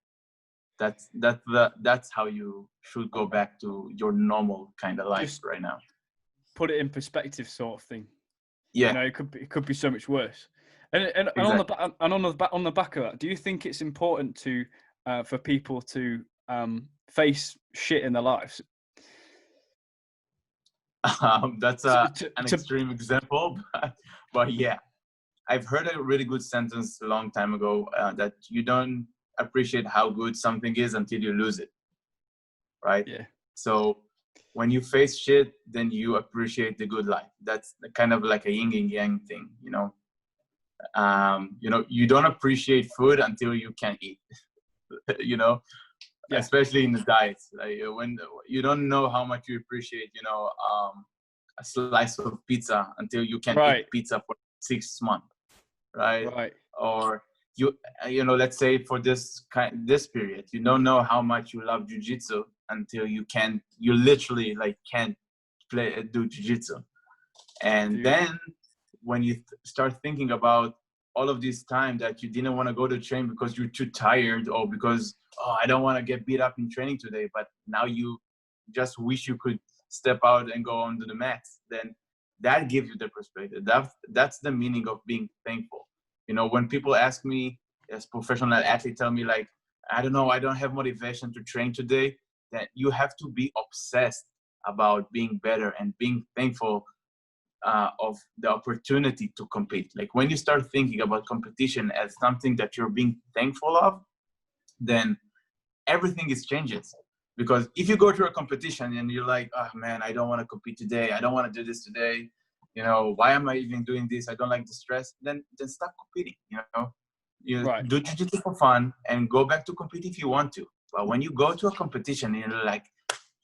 That's how you should go back to your normal kind of life right now. Put it in perspective, sort of thing. Yeah, it could be so much worse. And exactly. on the back of that, do you think it's important to for people to face shit in their lives? That's To, an to, extreme example, but yeah, I've heard a really good sentence a long time ago, that you don't appreciate how good something is until you lose it, right? yeah. So when you face shit, then you appreciate the good life. That's kind of like a yin and yang thing, you know. You don't appreciate food until you can eat, you know, Yeah. especially in the diets. Like when you don't know how much you appreciate, a slice of pizza until you can eat Right. pizza for 6 months, right? Right. Or let's say for this period, you don't know how much you love jiu-jitsu until you literally like can't do jiu-jitsu. And Dude. then when you start thinking about all of this time that you didn't want to go to train because you're too tired, or because, oh, I don't want to get beat up in training today, but now you just wish you could step out and go onto the mats, then that gives you the perspective. That's the meaning of being thankful. When people ask me, as professional athletes, tell me like, I don't know, I don't have motivation to train today, that you have to be obsessed about being better and being thankful of the opportunity to compete. Like when you start thinking about competition as something that you're being thankful of, then everything is changes. Because if you go to a competition and you're like, oh man, I don't want to compete today, I don't want to do this today, why am I even doing this, I don't like the stress, then stop competing. You Right. do jiu-jitsu for fun and go back to compete if you want to. But when you go to a competition and you're like,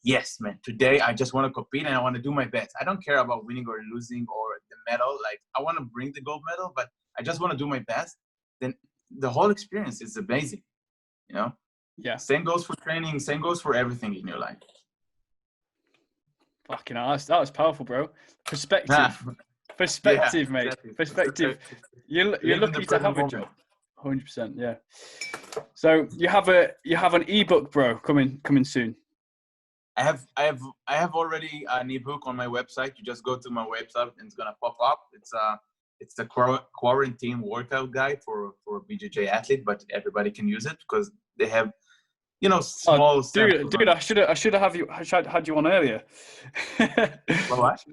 yes, man, today I just want to compete and I want to do my best. I don't care about winning or losing or the medal. Like, I want to bring the gold medal, but I just want to do my best. Then the whole experience is amazing, Yeah. Same goes for training. Same goes for everything in your life. Fucking hell, that was powerful, bro. Perspective. Perspective, Yeah, mate. exactly. Perspective. You're Live in the lucky to present have a moment. job. 100%, yeah. So you have an ebook, bro, coming soon. I have already an ebook on my website. You just go to my website and it's gonna pop up. It's a quarantine workout guide for BJJ athlete, but everybody can use it because they have small Oh, dude, I should have had you on earlier. What?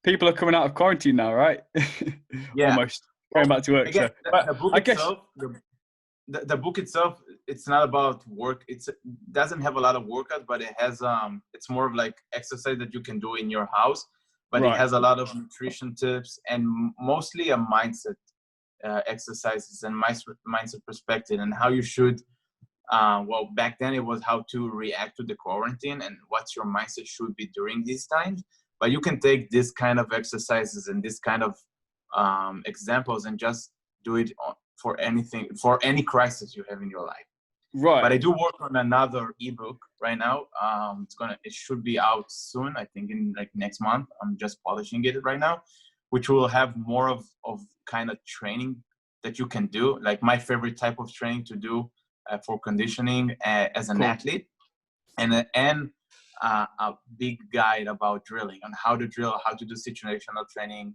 People are coming out of quarantine now, right? Yeah. Almost going back to work. Again, So, but the book I guess itself, the book itself, it's not about work. It doesn't have a lot of workouts, but it has it's more of like exercise that you can do in your house. But it right, has a lot of nutrition tips and mostly a mindset exercises and mindset perspective and how you should. Well, back then it was how to react to the quarantine and what your mindset should be during these times. But you can take this kind of exercises and this kind of examples and just do it for anything, for any crisis you have in your life. right. But I do work on another ebook right now. It should be out soon. I think in like next month. I'm just polishing it right now, which will have more of kind of training that you can do. Like my favorite type of training to do for conditioning as an athlete, and a big guide about drilling, on how to drill, how to do situational training,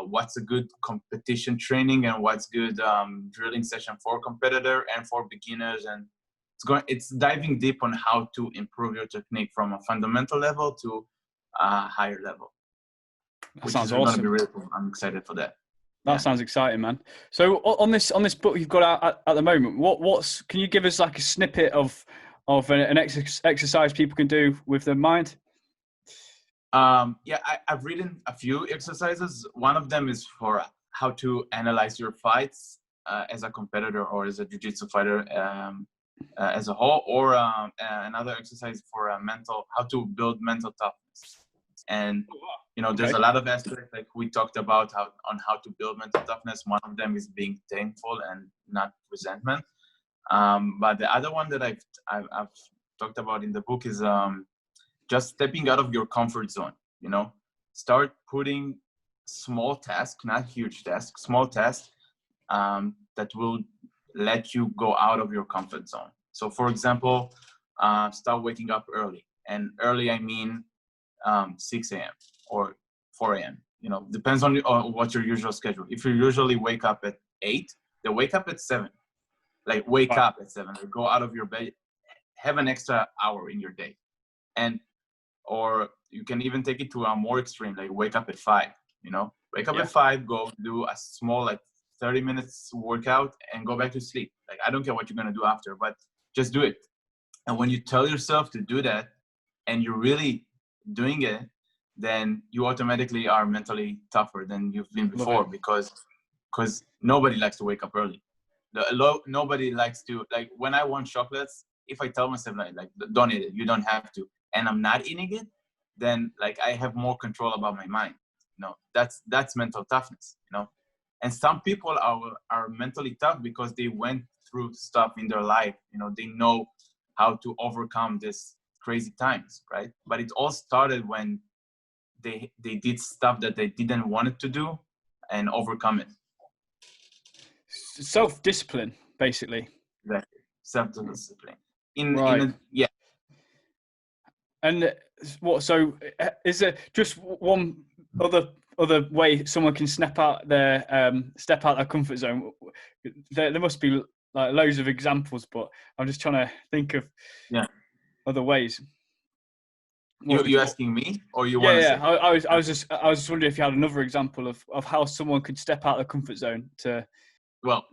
what's a good competition training, and what's good drilling session for competitor and for beginners. And it's diving deep on how to improve your technique from a fundamental level to a higher level. That sounds awesome. Going to be really cool. I'm excited for that. That sounds exciting, man. So on this book you've got out at the moment, can you give us like a snippet of an exercise people can do with their mind? I've written a few exercises. One of them is for how to analyze your fights as a competitor or as a jiu-jitsu fighter as a whole, or another exercise for how to build mental toughness. And there's a lot of aspects like we talked about on how to build mental toughness. One of them is being thankful and not resentment. But the other one that I've talked about in the book is just stepping out of your comfort zone. Start putting small tasks, not huge tasks, small tasks that will let you go out of your comfort zone. So for example, start waking up early. And early, I mean 6 a.m. or 4 a.m. Depends on what your usual schedule. If you usually wake up at 8, then wake up at 7. Like wake up at 7, or go out of your bed, have an extra hour in your day. And or you can even take it to a more extreme, like wake up at 5, wake up Yeah. at 5, go do a small, like 30 minutes workout and go back to sleep. Like, I don't care what you're going to do after, but just do it. And when you tell yourself to do that and you're really doing it, then you automatically are mentally tougher than you've been before, because nobody likes to wake up early. Nobody likes to, like, when I want chocolates, if I tell myself like don't eat it, you don't have to, and I'm not eating it, then like I have more control about my mind. That's mental toughness. And some people are mentally tough because they went through stuff in their life. They know how to overcome this crazy times, right? But it all started when they did stuff that they didn't want to do and overcome it. Self-discipline, basically. Exactly. Self-discipline. Right. Yeah. And what? So is there just one other way someone can step out their comfort zone? There must be like loads of examples, but I'm just trying to think of other ways. You asking me, or you want to say? I was just wondering if you had another example of how someone could step out of the comfort zone to. Well,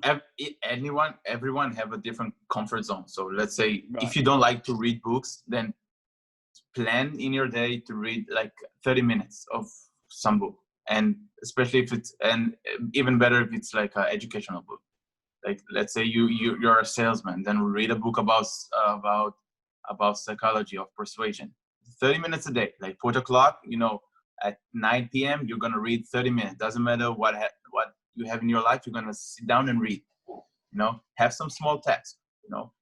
everyone have a different comfort zone. So let's say if you don't like to read books, then plan in your day to read like 30 minutes of some book, and especially if it's, and even better if it's like an educational book. Like, let's say you're a salesman, then read a book about psychology of persuasion. 30 minutes a day. Like, put a clock. At 9 p.m. you're gonna read 30 minutes. Doesn't matter what you have in your life. You're gonna sit down and read. Have some small tasks.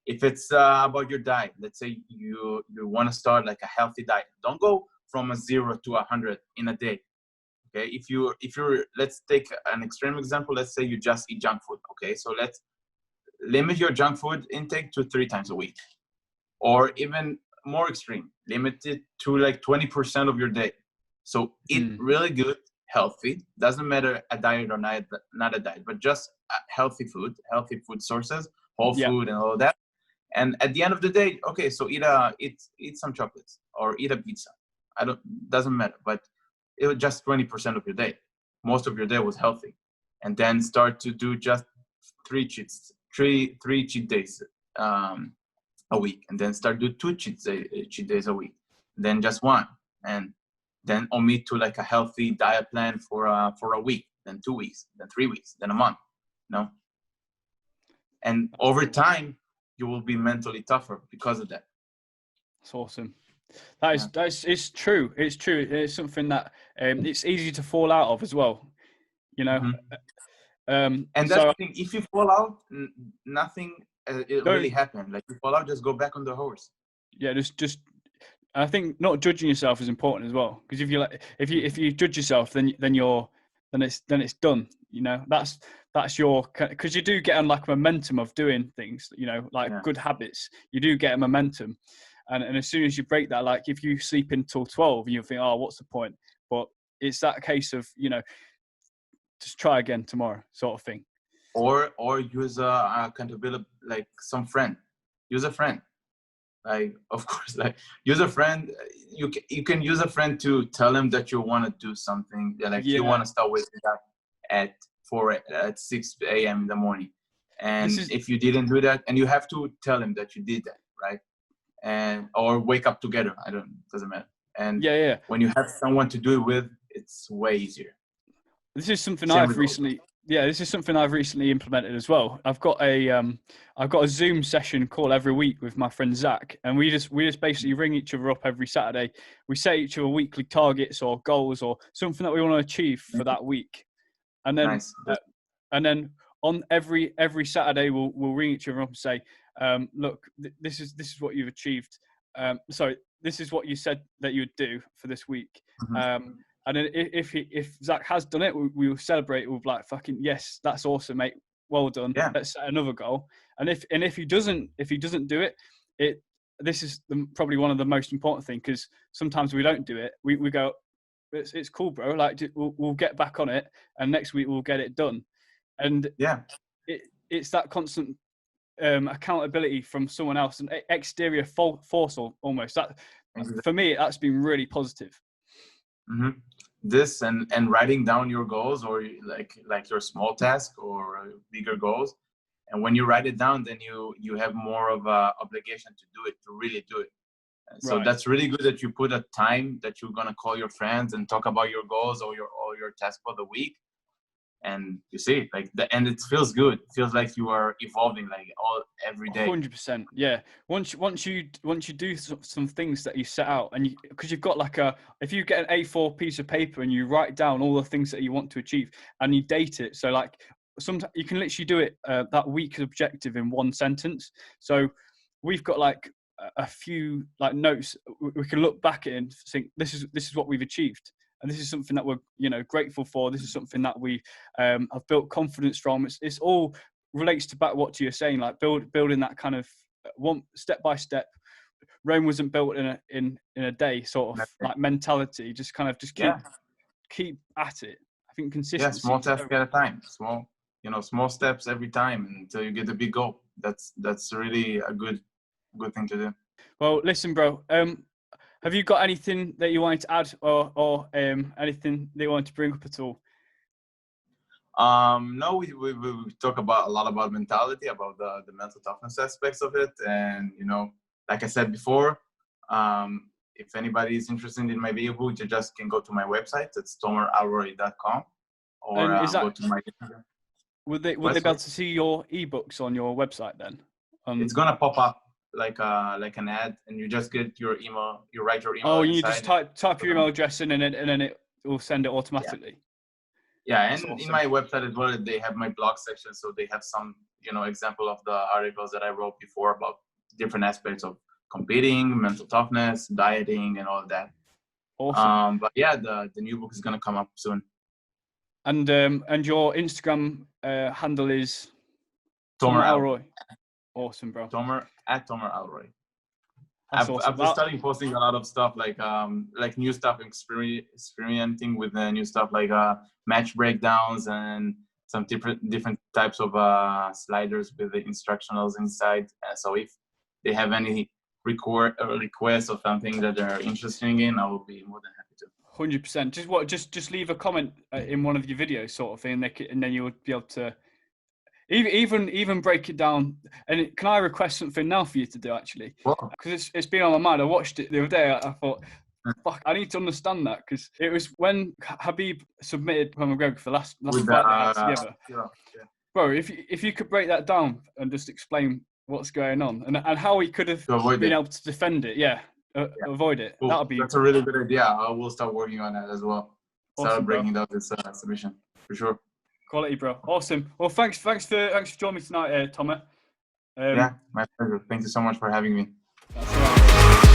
If it's about your diet, let's say you want to start like a healthy diet. Don't go from a 0 to 100 in a day. Okay, if you're let's take an extreme example. Let's say you just eat junk food. Okay, so let's limit your junk food intake to 3 times a week, or even more extreme, limit it to like 20% of your day. So eat really good, healthy. Doesn't matter a diet or not a diet, but just healthy food sources, whole food and all of that. And at the end of the day, okay, so eat some chocolates or eat a pizza. Doesn't matter, but it was just 20% of your day. Most of your day was healthy. And then start to do just 3 cheat days a week, and then start do 2 cheat days a week, then just 1, and then omit to like a healthy diet plan for a week, then 2 weeks, then 3 weeks, then a month. And over time you will be mentally tougher because of that. That's awesome. It's true. It's true. It's something that it's easy to fall out of as well. And that's the thing. If you fall out, nothing really happened. Like, you fall out, just go back on the horse. Yeah, just. I think not judging yourself is important as well, because if you judge yourself, then it's done. That's your, because you do get on like momentum of doing things. Good habits. You do get a momentum, and as soon as you break that, like if you sleep until 12, and you think, oh, what's the point? But it's that case of just try again tomorrow, sort of thing. Or use accountability, like some friend. Use a friend. Like, of course, like, use a friend. You can use a friend to tell him that you want to do something. Like, you want to start waking up at 6 a.m. in the morning. And if you didn't do that, and you have to tell him that you did that, right? Or wake up together. Doesn't matter. And when you have someone to do it with, it's way easier. This is something I've recently implemented as well. I've got a Zoom session call every week with my friend Zach, and we just basically ring each other up every Saturday. We set each other weekly targets or goals or something that we want to achieve for that week, and then and then on every Saturday we'll ring each other up and say, look, this is what you've achieved. Sorry, this is what you said that you would do for this week. And then if Zach has done it, we will celebrate with like, fucking yes, that's awesome, mate. Well done. Yeah. Let's set another goal. And if he doesn't do it, this is probably one of the most important things, because sometimes we don't do it. We go, it's cool, bro. Like, we'll get back on it, and next week we'll get it done. And it's that constant accountability from someone else, an exterior force almost. for me, that's been really positive. Mm-hmm. This and writing down your goals, or like your small task or bigger goals, and when you write it down, then you have more of a obligation to do it, to really do it. So that's really good that you put a time that you're gonna call your friends and talk about your goals or your task for the week. And you see, and it feels good. It feels like you are evolving, every day. 100%. Yeah. Once you do some things that you set out, and because you've got if you get an A4 piece of paper and you write down all the things that you want to achieve and you date it, so sometimes you can literally do it that week's objective in one sentence. So we've got a few notes we can look back at and think this is what we've achieved. And this is something that we're, grateful for. This is something that we have built confidence from. It's all relates to back what you're saying, building that kind of one step by step. Rome wasn't built in a day, sort of mentality. Just keep at it. I think consistency. Yeah, small steps at a time. Small steps every time until you get the big goal. That's really a good thing to do. Well, listen, bro. Have you got anything that you wanted to add, or anything that you wanted to bring up at all? No, we talk a lot about mentality, about the mental toughness aspects of it, and like I said before, if anybody is interested in my video book, you just can go to my website. It's tomeralroy.com, or go to my Instagram. Would they be able to see your ebooks on your website then? It's gonna pop up like an ad, and you just get your email. You write your email. Oh, you just type your email address in, and then it will send it automatically. Yeah, and in my website as well, they have my blog section, so they have some example of the articles that I wrote before about different aspects of competing, mental toughness, dieting, and all of that. Awesome. But yeah, the new book is gonna come up soon. And your Instagram handle is Tomer Alroy. Awesome, bro. Tomer Alroy. That's I've awesome. been starting posting a lot of stuff like new stuff, experimenting with new stuff like match breakdowns and some different types of sliders with the instructionals inside. So if they have any requests or something that they're interested in, I will be more than happy to. 100%. Just leave a comment in one of your videos, sort of thing, and then you would be able to even break it down. And can I request something now for you to do, actually? Because it's been on my mind. I watched it the other day. I thought, fuck, I need to understand that, because it was when Habib submitted Conor McGregor for the last fight they had together. Yeah. Bro, if you could break that down and just explain what's going on and how he could have been able to defend it, avoid it. Cool. That's a really good idea. I will start working on that as well. Start breaking down this submission for sure. Quality, bro. Awesome. Well, thanks for joining me tonight, Tomer. Yeah, my pleasure. Thank you so much for having me. That's all right.